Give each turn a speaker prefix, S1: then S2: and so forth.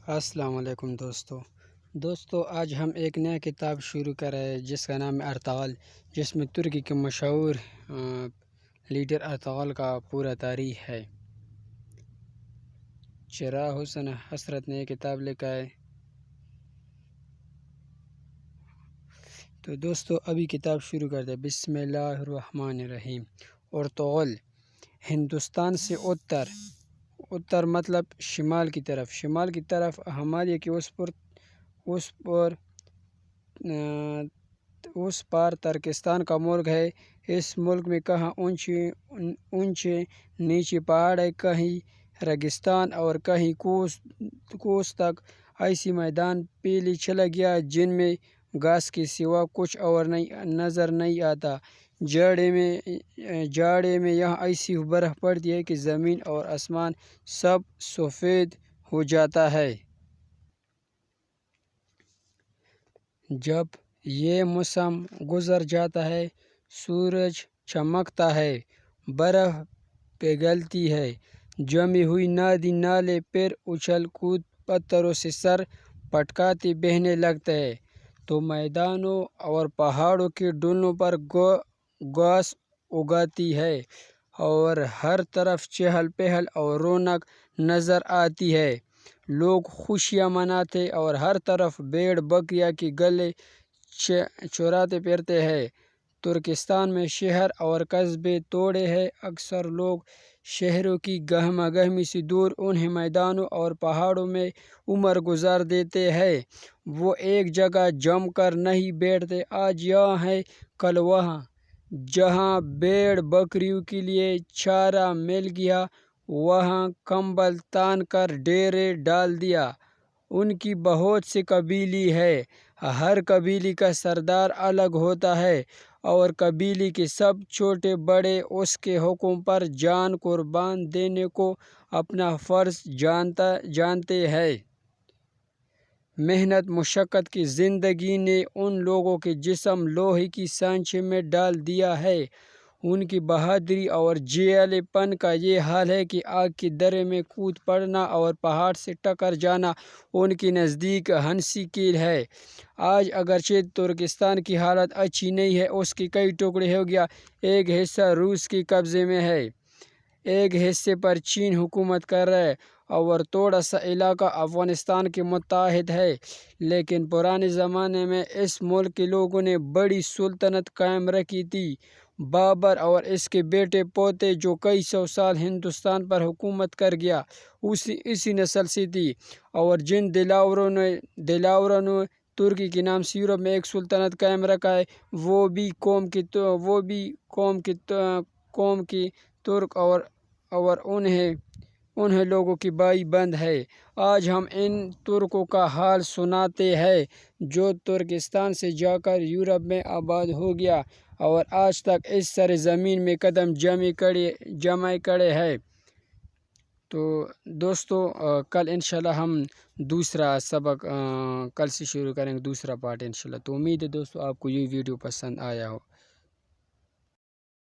S1: السلام علیکم دوستو آج ہم ایک نیا کتاب شروع کر رہے ہیں جس کا نام ہے ارطغرل، جس میں ترکی کے مشہور لیڈر ارطغرل کا پورا تاریخ ہے۔ چراغ حسن حسرت نے یہ کتاب لکھا ہے۔ تو دوستو ابھی کتاب شروع کرتے ہیں۔ بسم اللہ الرحمن الرحیم۔ ارطغرل ہندوستان سے اتر مطلب شمال کی طرف ہمالیہ کے اس پار ترکستان کا ملک ہے۔ اس ملک میں کہاں اونچے نیچے پہاڑ ہے، کہیں ریگستان اور کہیں کوس تک ایسی میدان پھیلے چلا گیا جن میں گھاس کے سوا کچھ اور نظر نہیں آتا۔ جاڑے میں یہاں ایسی برف پڑتی ہے کہ زمین اور آسمان سب سفید ہو جاتا ہے۔ جب یہ موسم گزر جاتا ہے، سورج چمکتا ہے، برف پگھلتی ہے، جمی ہوئی ندی نالے پھر اچھل کود پتھروں سے سر پٹکاتے بہنے لگتے ہیں، تو میدانوں اور پہاڑوں کے ڈھلنوں پر گھاس اگاتی ہے اور ہر طرف چہل پہل اور رونق نظر آتی ہے۔ لوگ خوشیاں مناتے اور ہر طرف بھیڑ بکریاں کے گلے چراتے پھرتے ہیں۔ ترکستان میں شہر اور قصبے تھوڑے ہیں۔ اکثر لوگ شہروں کی گہما گہمی سے دور انہی میدانوں اور پہاڑوں میں عمر گزار دیتے ہیں۔ وہ ایک جگہ جم کر نہیں بیٹھتے، آج یہاں ہے کل وہاں۔ جہاں بھیڑ بکریوں کے لیے چارہ مل گیا، وہاں کمبل تان کر ڈیرے ڈال دیا۔ ان کی بہت سے قبیلے ہیں، ہر قبیلے کا سردار الگ ہوتا ہے اور قبیلے کے سب چھوٹے بڑے اس کے حکم پر جان قربان دینے کو اپنا فرض جانتے ہیں۔ محنت مشقت کی زندگی نے ان لوگوں کے جسم لوہے کے سانچے میں ڈال دیا ہے۔ ان کی بہادری اور جیالے پن کا یہ حال ہے کہ آگ کے درے میں کود پڑنا اور پہاڑ سے ٹکر جانا ان کے نزدیک ہنسی کھیل ہے۔ آج اگرچہ ترکستان کی حالت اچھی نہیں ہے، اس کے کئی ٹکڑے ہو گیا۔ ایک حصہ روس کے قبضے میں ہے، ایک حصے پر چین حکومت کر رہا ہے اور تھوڑا سا علاقہ افغانستان کے متحد ہے۔ لیکن پرانے زمانے میں اس ملک کے لوگوں نے بڑی سلطنت قائم رکھی تھی۔ بابر اور اس کے بیٹے پوتے جو کئی سو سال ہندوستان پر حکومت کر گیا، اسی نسل سے تھی، اور جن دلاوروں نے ترکی کے نام سے یورپ میں ایک سلطنت قائم رکھا ہے، وہ بھی قوم کے ترک اور انہیں لوگوں کے بھائی بند ہے۔ آج ہم ان ترکوں کا حال سناتے ہیں جو ترکستان سے جا کر یورپ میں آباد ہو گیا اور آج تک اس سرزمین میں قدم جمائے کھڑے ہیں۔ تو دوستو کل انشاءاللہ ہم دوسرا سبق کل سے شروع کریں گے، دوسرا پارٹ انشاءاللہ۔ تو امید ہے دوستو آپ کو یہ ویڈیو پسند آیا ہو۔